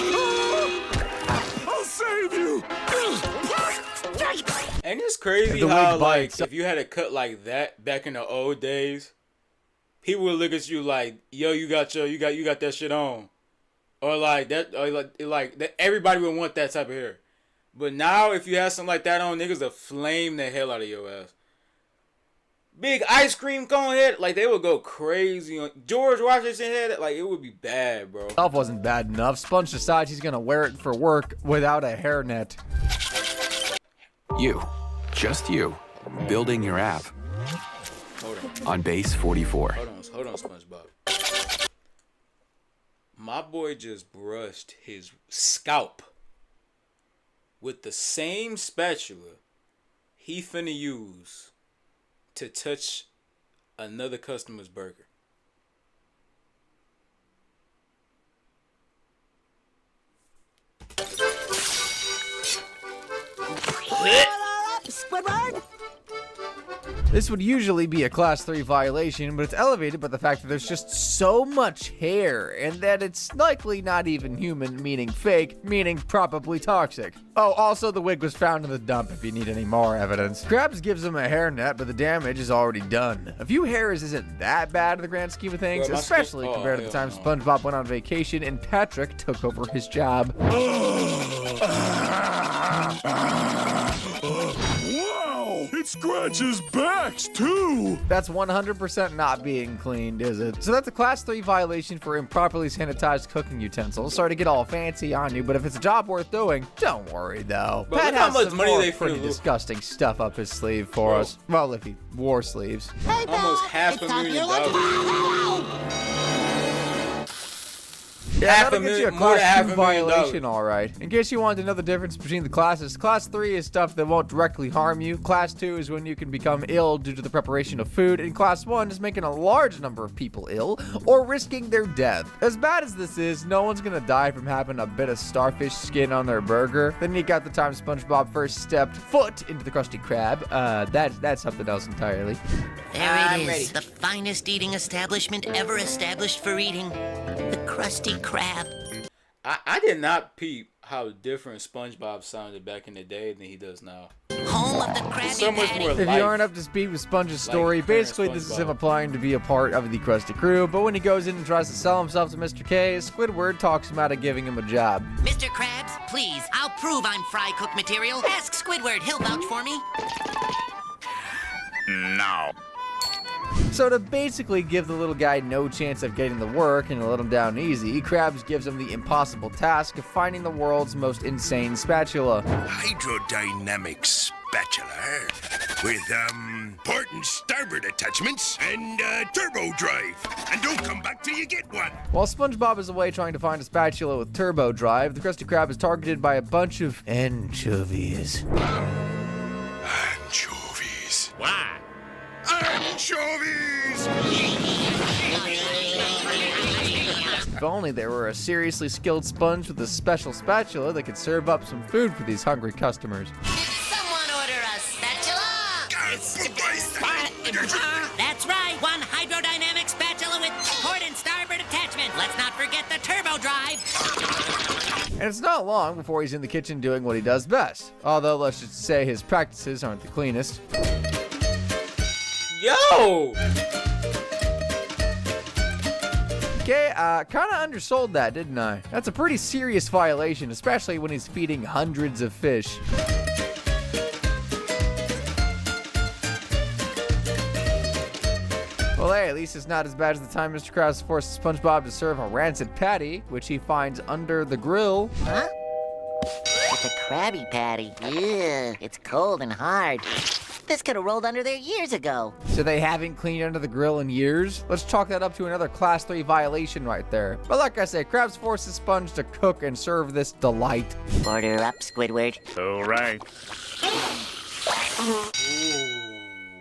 K: I'll save you.
D: And it's crazy
J: The
D: how,
J: wig
D: like,
J: bites.
D: if you had a cut like that back in the old days, people will look at you like, yo, you got that shit on, or like that, or like that. Everybody would want that type of hair. But now, if you have something like that on, niggas will flame the hell out of your ass. Big ice cream cone head, like they would go crazy on George Washington head. Like it would be bad, bro.
J: Stuff wasn't bad enough. Sponge decides he's gonna wear it for work without a hairnet.
M: You, just you, building your app on base 44.
D: Hold on, SpongeBob. My boy just brushed his scalp with the same spatula he finna use to touch another customer's burger.
H: Squidward?
J: This would usually be a class 3 violation, but it's elevated by the fact that there's just so much hair, and that it's likely not even human, meaning fake, meaning probably toxic. Oh, also the wig was found in the dump if you need any more evidence. Krabs gives him a hairnet, but the damage is already done. A few hairs isn't that bad in the grand scheme of things, especially compared to the time SpongeBob went on vacation and Patrick took over his job.
K: Wow! It scratches backs, too!
J: That's 100% not being cleaned, is it? So that's a class 3 violation for improperly sanitized cooking utensils. Sorry to get all fancy on you, but if it's a job worth doing, don't worry, though.
D: But
J: Pat
D: look how
J: has
D: much
J: some
D: money
J: more
D: they
J: pretty
D: finna
J: disgusting stuff up his sleeve for us. Well, if he wore sleeves.
H: Hey,
D: Almost
H: pal,
D: $500,000.
J: Yeah, that'll get you a class 2 violation, all right. In case you want to know the difference between the classes, class 3 is stuff that won't directly harm you. Class 2 is when you can become ill due to the preparation of food, and class 1 is making a large number of people ill or risking their death. As bad as this is, no one's gonna die from having a bit of starfish skin on their burger. Then you got the time SpongeBob first stepped foot into the Krusty Krab. That's something else entirely.
H: There it is, the finest eating establishment ever established for eating. The Krusty Krab.
D: I did not peep how different SpongeBob sounded back in the day than he does now.
H: Home of the Krabby
D: So much more
J: If
D: life.
J: you aren't up to speed with Sponge's story,
D: current
J: basically this is him
D: SpongeBob.
J: applying to be a part of the Krusty crew, but when he goes in and tries to sell himself to Mr. K, Squidward talks him out of giving him a job.
H: Mr. Krabs, please, I'll prove I'm fry cook material. Ask Squidward, he'll vouch for me.
K: No.
J: So to basically give the little guy no chance of getting the work and to let him down easy, Krabs gives him the impossible task of finding the world's most insane spatula.
K: Hydrodynamic spatula with, port and starboard attachments and, turbo drive. And don't come back till you get one.
J: While SpongeBob is away trying to find a spatula with turbo drive, the Krusty Krab is targeted by a bunch of anchovies.
K: Anchovies. Why? Anchovies!
J: If only there were a seriously skilled sponge with a special spatula that could serve up some food for these hungry customers.
H: Someone order a spatula! That's right, one hydrodynamic spatula with port and starboard attachment. Let's not forget the turbo drive.
J: And it's not long before he's in the kitchen doing what he does best. Although, let's just say his practices aren't the cleanest.
D: Yo!
J: Okay, kinda undersold that, didn't I? That's a pretty serious violation, especially when he's feeding hundreds of fish. Well, hey, at least it's not as bad as the time Mr. Krabs forced SpongeBob to serve a rancid patty, which he finds under the grill.
H: Huh? It's a Krabby Patty. Ew, it's cold and hard. This could have rolled under there years ago.
J: So they haven't cleaned under the grill in years? Let's chalk that up to another class 3 violation right there. But like I say, Krabs forces Sponge to cook and serve this delight.
H: Order up, Squidward.
K: All right.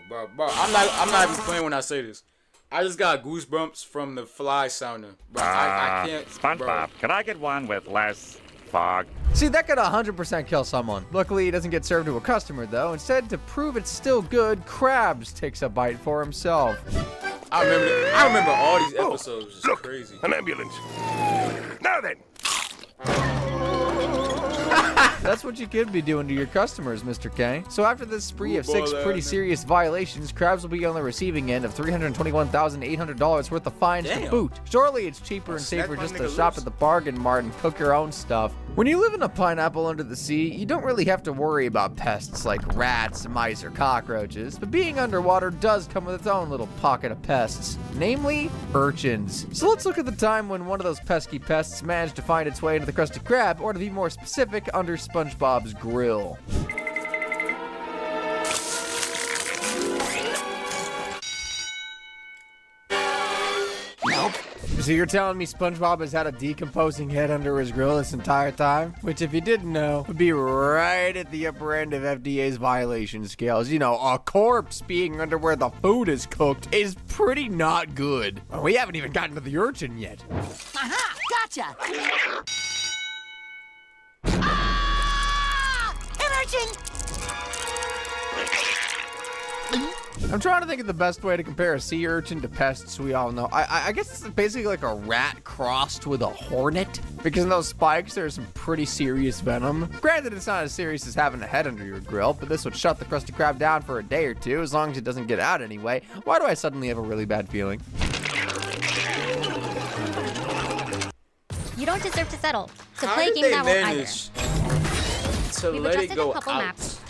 D: Bro, I'm not even playing when I say this. I just got goosebumps from the fly sounding. Bro, I can't.
N: SpongeBob, can I get one with less fog?
J: See, that could 100% kill someone. Luckily, it doesn't get served to a customer, though. Instead, to prove it's still good, Krabs takes a bite for himself.
D: I remember all these episodes. It's crazy.
K: An ambulance. Now then.
J: That's what you could be doing to your customers, Mr. K. So after this spree of 6 pretty serious violations, Krabs will be on the receiving end of $321,800 worth of fines to boot. Surely it's cheaper and safer just to shop at the bargain mart and cook your own stuff. When you live in a pineapple under the sea, you don't really have to worry about pests like rats, mice, or cockroaches, but being underwater does come with its own little pocket of pests, namely urchins. So let's look at the time when one of those pesky pests managed to find its way into the Krusty Krab, or to be more specific, under SpongeBob's grill.
H: Nope.
J: So you're telling me SpongeBob has had a decomposing head under his grill this entire time? Which, if you didn't know, would be right at the upper end of FDA's violation scales. You know, a corpse being under where the food is cooked is pretty not good. Well, we haven't even gotten to the urchin yet.
H: Aha! Gotcha! Ah! An urchin!
J: I'm trying to think of the best way to compare a sea urchin to pests we all know. I guess it's basically like a rat crossed with a hornet. Because in those spikes, there's some pretty serious venom. Granted, it's not as serious as having a head under your grill, but this would shut the Krusty Krab down for a day or two, as long as it doesn't get out anyway. Why do I suddenly have a really bad feeling?
O: You don't deserve to settle. So
D: How
O: play a
D: did
O: game
D: they
O: that won't either.
D: manage to
O: We've
D: let it
O: adjusted
D: go
O: a couple
D: out?
O: maps.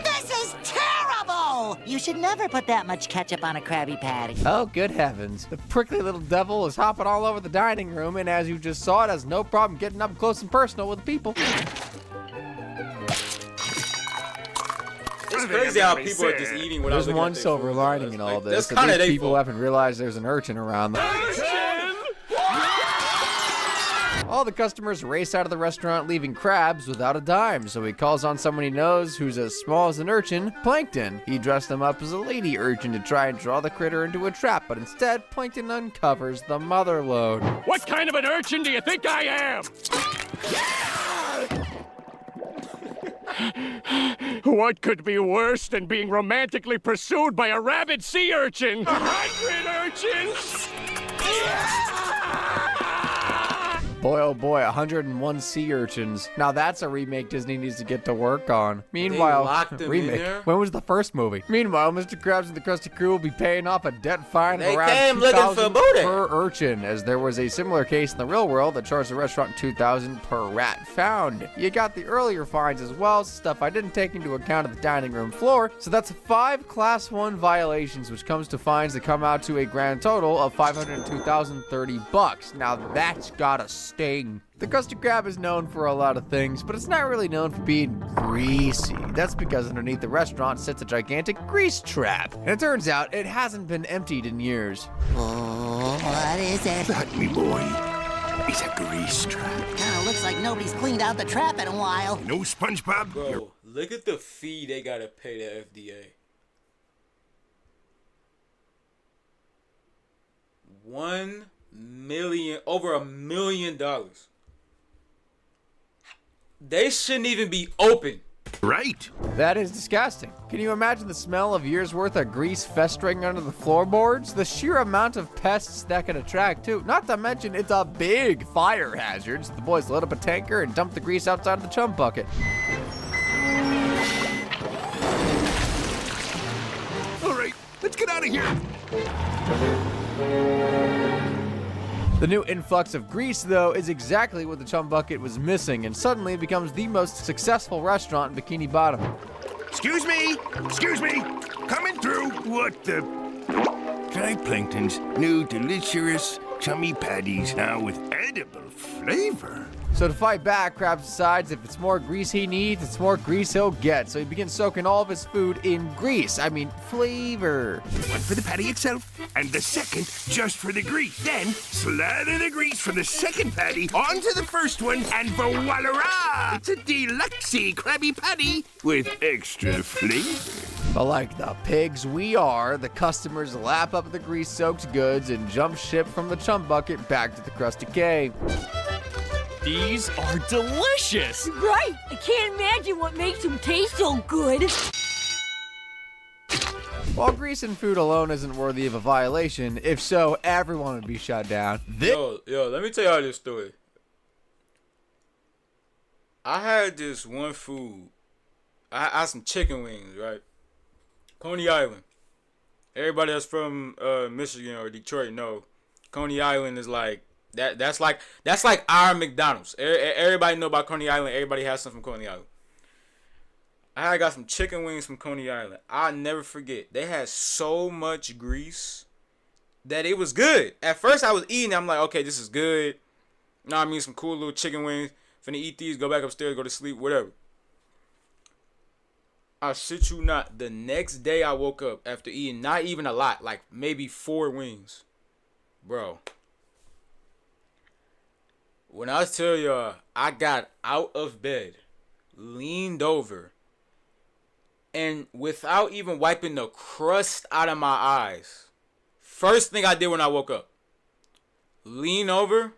H: This is terrible! You should never put that much ketchup on a Krabby Patty.
J: Oh, good heavens. The prickly little devil is hopping all over the dining room, and as you just saw, it has no problem getting up close and personal with the people.
D: It's crazy how people are just eating without
J: There's
D: looking
J: one
D: at their
J: silver
D: food.
J: lining in all
D: Like,
J: this.
D: that's kinda
J: At least
D: they
J: people
D: fault.
J: haven't realized there's an urchin around them. All the customers race out of the restaurant, leaving Krabs without a dime, so he calls on someone he knows who's as small as an urchin, Plankton. He dressed him up as a lady urchin to try and draw the critter into a trap, but instead, Plankton uncovers the mother lode.
L: What kind of an urchin do you think I am? What could be worse than being romantically pursued by a rabid sea urchin? 100 urchins?
J: Boy, oh boy, 101 sea urchins. Now that's a remake Disney needs to get to work on. Meanwhile,
D: locked them in
J: remake.
D: there?
J: When was the first movie? Meanwhile, Mr. Krabs and the Krusty Crew will be paying off a debt fine of
D: They
J: around
D: came looking for
J: $2,000
D: booty.
J: per urchin, as there was a similar case in the real world that charged the restaurant $2,000 per rat found. You got the earlier fines as well, stuff I didn't take into account at the dining room floor. So that's 5 Class 1 violations, which comes to fines that come out to a grand total of $502,030. Now that's gotta sting. The Krusty Krab is known for a lot of things, but it's not really known for being greasy. That's because underneath the restaurant sits a gigantic grease trap. And it turns out it hasn't been emptied in years.
H: Oh, what is it?
K: That, me boy, is a grease trap.
H: Looks like nobody's cleaned out the trap in a while.
K: No, SpongeBob?
D: Bro, look at the fee they gotta pay the FDA. Over $1 million. They shouldn't even be open.
K: Right.
J: That is disgusting. Can you imagine the smell of years worth of grease festering under the floorboards? The sheer amount of pests that could attract too. Not to mention it's a big fire hazard. So the boys lit up a tanker and dumped the grease outside of the chum bucket.
K: All right, let's get out of here.
J: The new influx of grease, though, is exactly what the chum bucket was missing, and suddenly it becomes the most successful restaurant in Bikini Bottom.
K: Excuse me, coming through. What the? Try Plankton's new delicious chummy patties now with edible flavor.
J: So to fight back, Krabs decides if it's more grease he needs, it's more grease he'll get. So he begins soaking all of his food in grease. I mean, flavor.
K: One for the patty itself, and the second just for the grease. Then slather the grease from the second patty onto the first one, and voila! It's a deluxe-y Krabby Patty with extra flavor.
J: But like the pigs we are, the customers lap up the grease-soaked goods and jump ship from the chum bucket back to the Krusty K.
L: These are delicious!
A: Right! I can't imagine what makes them taste so good.
J: While grease and food alone isn't worthy of a violation, if so, everyone would be shut down.
D: Yo, let me tell y'all this story. I had this one food. I had some chicken wings, right? Coney Island. Everybody that's from Michigan or Detroit know Coney Island is like that. That's like our McDonald's. Everybody know about Coney Island. Everybody has something from Coney Island. I got some chicken wings from Coney Island. I'll never forget. They had so much grease that it was good. At first, I was eating it. I'm like, okay, this is good. You know what I mean? Some cool little chicken wings. Finna eat these, go back upstairs, go to sleep, whatever. I shit you not. The next day I woke up after eating not even a lot, like maybe 4 wings. Bro. When I tell y'all, I got out of bed, leaned over, and without even wiping the crust out of my eyes, first thing I did when I woke up, lean over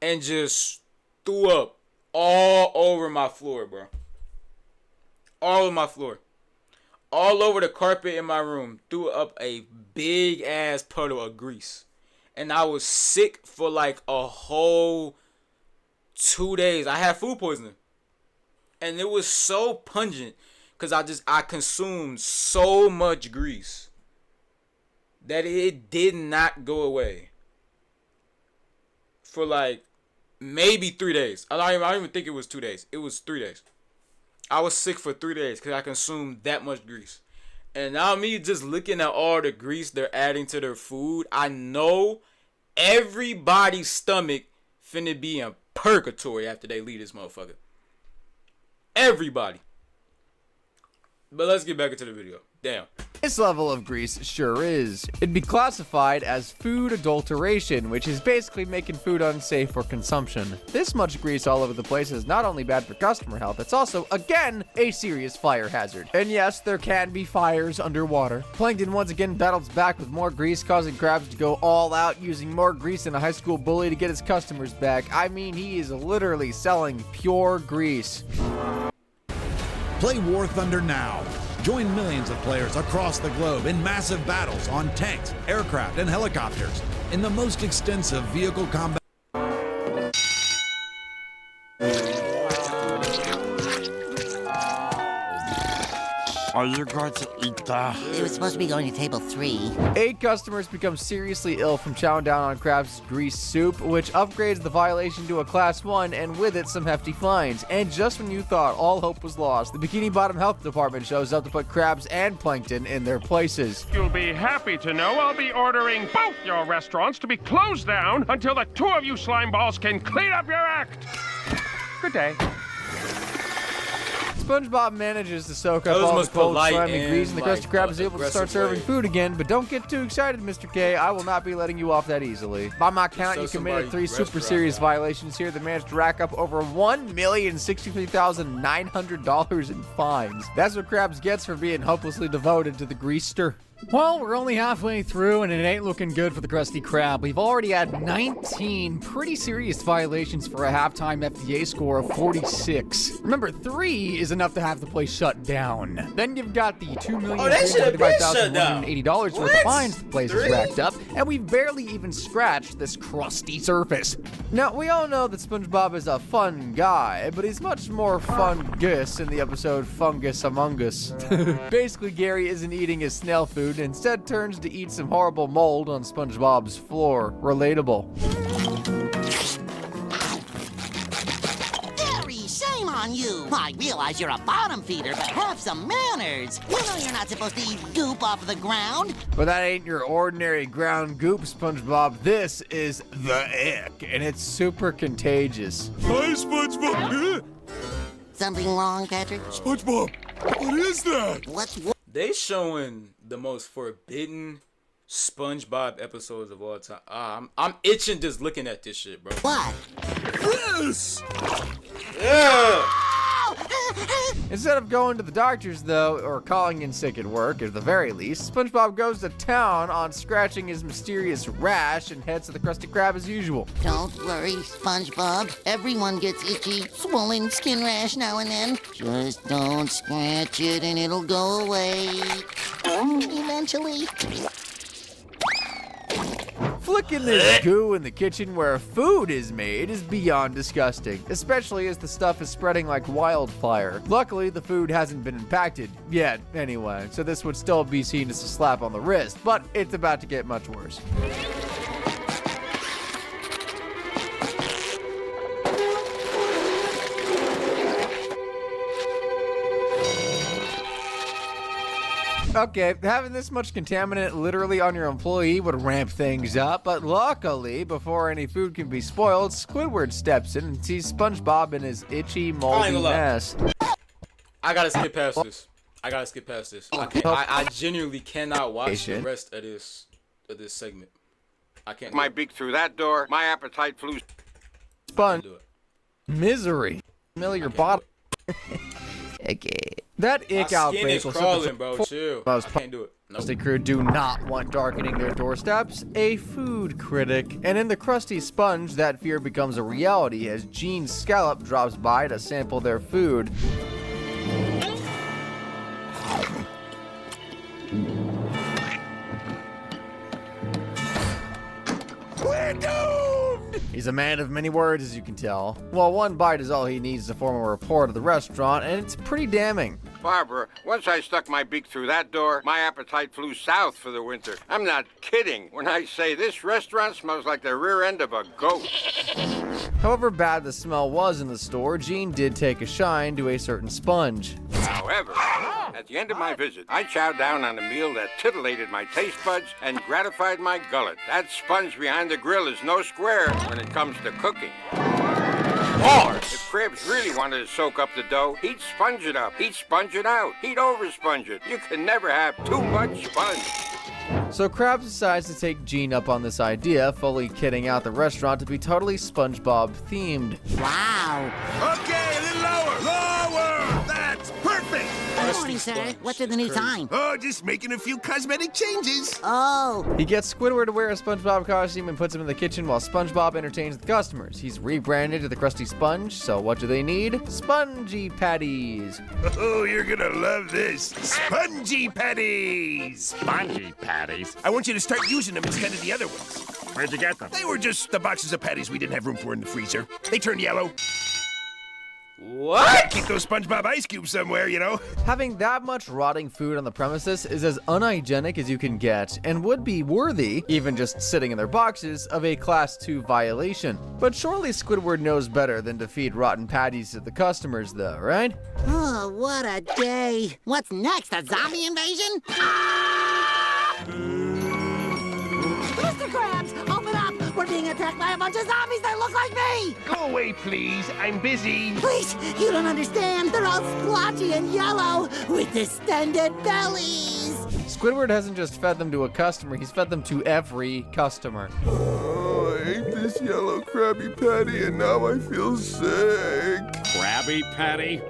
D: and just threw up all over my floor, bro. All over my floor. All over the carpet in my room. Threw up a big ass puddle of grease. And I was sick for like a whole 2 days. I had food poisoning. And it was so pungent because I consumed so much grease that it did not go away for like maybe 3 days. I don't even think it was 2 days. It was 3 days. I was sick for 3 days because I consumed that much grease. And now me just looking at all the grease they're adding to their food, I know everybody's stomach finna be in purgatory after they leave this motherfucker. Everybody. But let's get back into the video. Damn.
J: This level of grease sure is. It'd be classified as food adulteration, which is basically making food unsafe for consumption. This much grease all over the place is not only bad for customer health, it's also, again, a serious fire hazard. And yes, there can be fires underwater. Plankton once again battles back with more grease, causing Krabs to go all out, using more grease than a high school bully to get his customers back. I mean, he is literally selling pure grease.
P: Play War Thunder now. Join millions of players across the globe in massive battles on tanks, aircraft, and helicopters in the most extensive vehicle combat.
N: Are you going to eat that?
H: It was supposed to be going to table 3.
J: 8 customers become seriously ill from chowing down on Krabs' grease soup, which upgrades the violation to a class 1 and with it some hefty fines. And just when you thought all hope was lost, the Bikini Bottom Health Department shows up to put Krabs and Plankton in their places.
Q: You'll be happy to know I'll be ordering both your restaurants to be closed down until the 2 of you slime balls can clean up your act. Good day.
J: SpongeBob manages to soak up all the cold, slimy grease, and the Krusty Krab is able to start serving food again. But don't get too excited, Mr. K. I will not be letting you off that easily. By my count, you committed 3 super serious violations here that managed to rack up over $1,063,900 in fines. That's what Krabs gets for being hopelessly devoted to the greaster.
R: Well, we're only halfway through and it ain't looking good for the Krusty Krab. We've already had 19 pretty serious violations for a halftime FDA score of 46. Remember, 3 is enough to have the place shut down. Then you've got the $2,435,180 worth of fines the place has racked up, and we've barely even scratched this crusty surface.
J: Now, we all know that SpongeBob is a fun guy, but he's much more fungus in the episode Fungus Among Us. Basically, Gary isn't eating his snail food, instead turns to eat some horrible mold on SpongeBob's floor. Relatable.
H: Gary, shame on you! I realize you're a bottom feeder, but have some manners! You know you're not supposed to eat goop off the ground!
J: But that ain't your ordinary ground goop, SpongeBob. This is the ick, and it's super contagious.
K: Hi, SpongeBob!
H: Something wrong, Patrick?
K: SpongeBob, what is that?
H: What's
D: They showing the most forbidden SpongeBob episodes of all time. I'm itching just looking at this shit, bro.
H: What?
K: This!
D: Yeah!
J: Instead of going to the doctors, though, or calling in sick at work, at the very least, SpongeBob goes to town on scratching his mysterious rash and heads to the Krusty Krab as usual.
H: Don't worry, SpongeBob. Everyone gets itchy, swollen skin rash now and then. Just don't scratch it and it'll go away. Eventually.
J: Flicking this goo in the kitchen where food is made is beyond disgusting, especially as the stuff is spreading like wildfire. Luckily, the food hasn't been impacted yet, anyway, so this would still be seen as a slap on the wrist, but it's about to get much worse. Okay, having this much contaminant literally on your employee would ramp things up, but luckily, before any food can be spoiled, Squidward steps in and sees SpongeBob in his itchy, moldy mess.
D: I gotta skip past this. I genuinely cannot watch the rest of this segment. I can't.
S: My beak through that door, my appetite flew.
J: Sponge. Misery. Familiar bottle. Okay. That ick outbreak will
D: crawling, bro. Chill. I can't do it. Nope.
J: The crew do not want darkening their doorsteps. A food critic. And in the Krusty Sponge, that fear becomes a reality as Gene Scallop drops by to sample their food.
K: We're doomed!
J: He's a man of many words, as you can tell. Well, one bite is all he needs to form a report of the restaurant, and it's pretty damning.
S: Barbara, once I stuck my beak through that door, my appetite flew south for the winter. I'm not kidding when I say this restaurant smells like the rear end of a goat.
J: However bad the smell was in the store, Gene did take a shine to a certain sponge.
S: However, at the end of my visit, I chowed down on a meal that titillated my taste buds and gratified my gullet. That sponge behind the grill is no square when it comes to cooking. If Cribs really wanted to soak up the dough, he'd sponge it up. He'd sponge it out. He'd over-sponge it. You can never have too much sponge.
J: So Krabs decides to take Gene up on this idea, fully kitting out the restaurant to be totally SpongeBob themed.
H: Wow.
K: Okay, a little lower. That's perfect.
H: Good morning, sir. What's with the new sign?
K: Oh, just making a few cosmetic changes.
H: Oh.
J: He gets Squidward to wear a SpongeBob costume and puts him in the kitchen while SpongeBob entertains the customers. He's rebranded to the Krusty Sponge, so what do they need? Spongy patties.
K: Oh, you're gonna love this. Spongy patties.
N: Spongy patties?
K: I want you to start using them instead of the other ones.
N: Where'd you get them?
K: They were just the boxes of patties we didn't have room for in the freezer. They turned yellow.
D: What?
K: Keep those SpongeBob ice cubes somewhere, you know?
J: Having that much rotting food on the premises is as unhygienic as you can get, and would be worthy, even just sitting in their boxes, of a Class 2 violation. But surely Squidward knows better than to feed rotten patties to the customers, though, right?
H: Oh, what a day. What's next, a zombie invasion? Mr. Krabs, open up! We're being attacked by a bunch of zombies that look like me!
Q: Go away, please. I'm busy.
H: Please, you don't understand. They're all splotchy and yellow with distended bellies.
J: Squidward hasn't just fed them to a customer, he's fed them to every customer.
K: Oh, I ate this yellow Krabby Patty and now I feel sick.
N: Krabby Patty?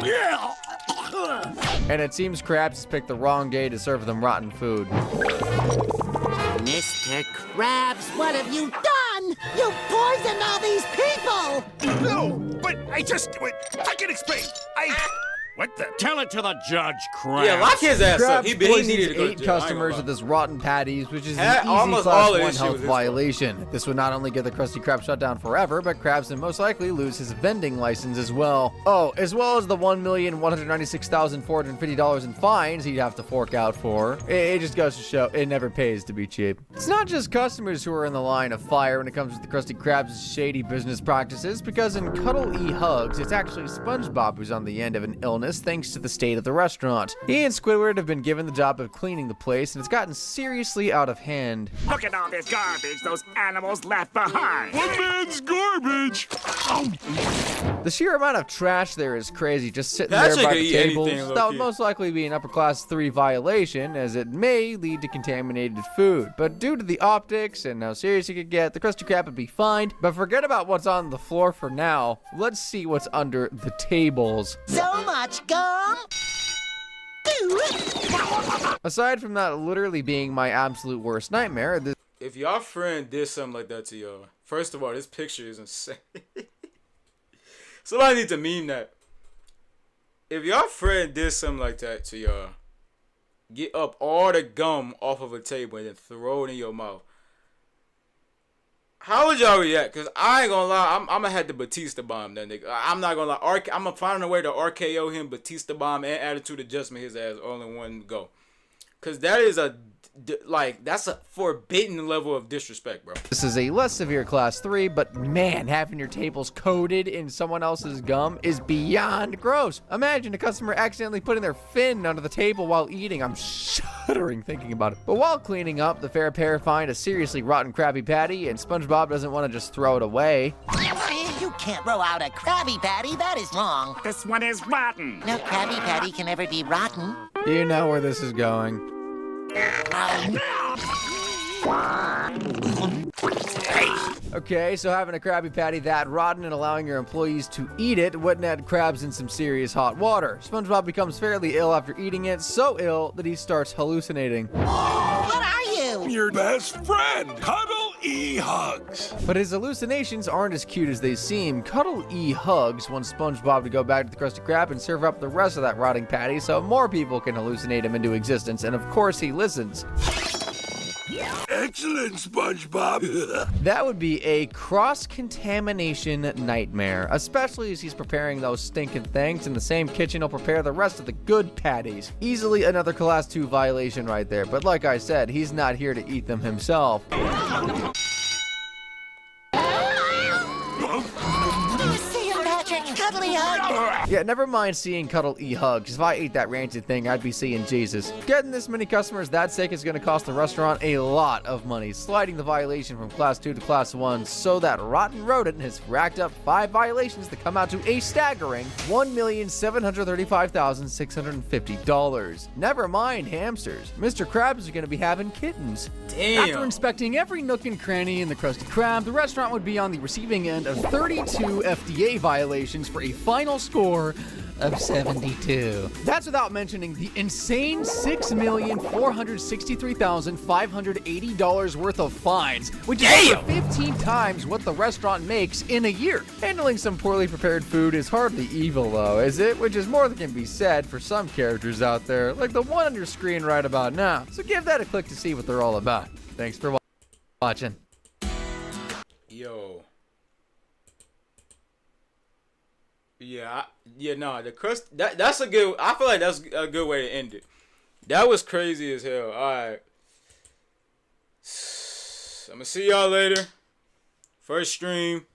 K: Yeah.
J: And it seems Krabs has picked the wrong day to serve them rotten food.
H: Mr. Krabs, what have you done? You poisoned all these people!
K: No, but I can explain. What the?
N: Tell it to the judge, Krabs.
D: Yeah, lock his ass up.
J: Krabs
D: He
J: poisons
D: needed to go to
J: 8
D: jail.
J: customers with this rotten patties, which is an easy
D: almost
J: Class
D: all of
J: 1
D: this shit
J: health
D: was this
J: violation. This would not only get the Krusty Krab shut down forever, but Krabs would most likely lose his vending license as well. Oh, as well as the $1,196,450 in fines he'd have to fork out for. It just goes to show it never pays to be cheap. It's not just customers who are in the line of fire when it comes to the Krusty Krabs' shady business practices, because in Cuddle-E Hugs, it's actually SpongeBob who's on the end of an illness thanks to the state of the restaurant. He and Squidward have been given the job of cleaning the place, and it's gotten seriously out of hand.
N: Look at all this garbage those animals left behind.
K: One man's garbage.
J: The sheer amount of trash there is crazy, just sitting
D: That
J: there
D: shit
J: by
D: could
J: the
D: eat
J: tables.
D: anything,
J: That would
D: low-key.
J: most likely be an upper class 3 violation, as it may lead to contaminated food. But due to the optics and how serious it could get, the Krusty Krab would be fined. But forget about what's on the floor for now. Let's see what's under the tables.
H: So much gum!
J: Aside from that literally being my absolute worst nightmare,
D: If y'all friend did something like that to y'all, first of all, this picture is insane. Somebody needs to meme that. If y'all friend did something like that to y'all, get up all the gum off of a table and then throw it in your mouth. How would y'all react? Because I ain't gonna lie, I'm gonna have to Batista bomb that nigga. I'm not gonna lie. I'm gonna find a way to RKO him, Batista bomb, and attitude adjustment his ass all in one go. Because that is that's a forbidden level of disrespect, bro.
J: This is a less severe class 3, but man, having your tables coated in someone else's gum is beyond gross. Imagine a customer accidentally putting their fin under the table while eating. I'm shuddering thinking about it. But while cleaning up, the fair pair find a seriously rotten Krabby Patty, and SpongeBob doesn't want to just throw it away.
H: You can't throw out a Krabby Patty. That is wrong.
N: This one is rotten.
H: No Krabby Patty can ever be rotten.
J: You know where this is going. Okay, so having a Krabby Patty that rotten and allowing your employees to eat it wouldn't add crabs in some serious hot water. SpongeBob becomes fairly ill after eating it, so ill that he starts hallucinating.
H: What are you?
K: Your best friend, Cuddle E. Hugs.
J: But his hallucinations aren't as cute as they seem. Cuddle E. Hugs wants SpongeBob to go back to the Krusty Krab and serve up the rest of that rotting patty so more people can hallucinate him into existence, and of course he listens.
K: Excellent, SpongeBob.
J: That would be a cross-contamination nightmare, especially as he's preparing those stinking things in the same kitchen he'll prepare the rest of the good patties. Easily another Class 2 violation right there, but like I said, he's not here to eat them himself. Yeah, never mind seeing Cuddle E. Hugs. If I ate that rancid thing, I'd be seeing Jesus. Getting this many customers that sick is going to cost the restaurant a lot of money, sliding the violation from Class 2 to Class 1, so that rotten rodent has racked up 5 violations that come out to a staggering $1,735,650. Never mind hamsters. Mr. Krabs is going to be having kittens.
D: Damn.
R: After inspecting every nook and cranny in the Krusty Krab, the restaurant would be on the receiving end of 32 FDA violations for a final score of 72. That's without mentioning the insane $6,463,580 worth of fines, which is over 15 times what the restaurant makes in a year. Handling some poorly prepared food is hardly evil though, is it? Which is more than can be said for some characters out there, like the one on your screen right about now. So give that a click to see what they're all about. Thanks for watching.
D: Yo. Yeah, the crust. That's a good. I feel like that's a good way to end it. That was crazy as hell. All right. I'm gonna see y'all later. First stream.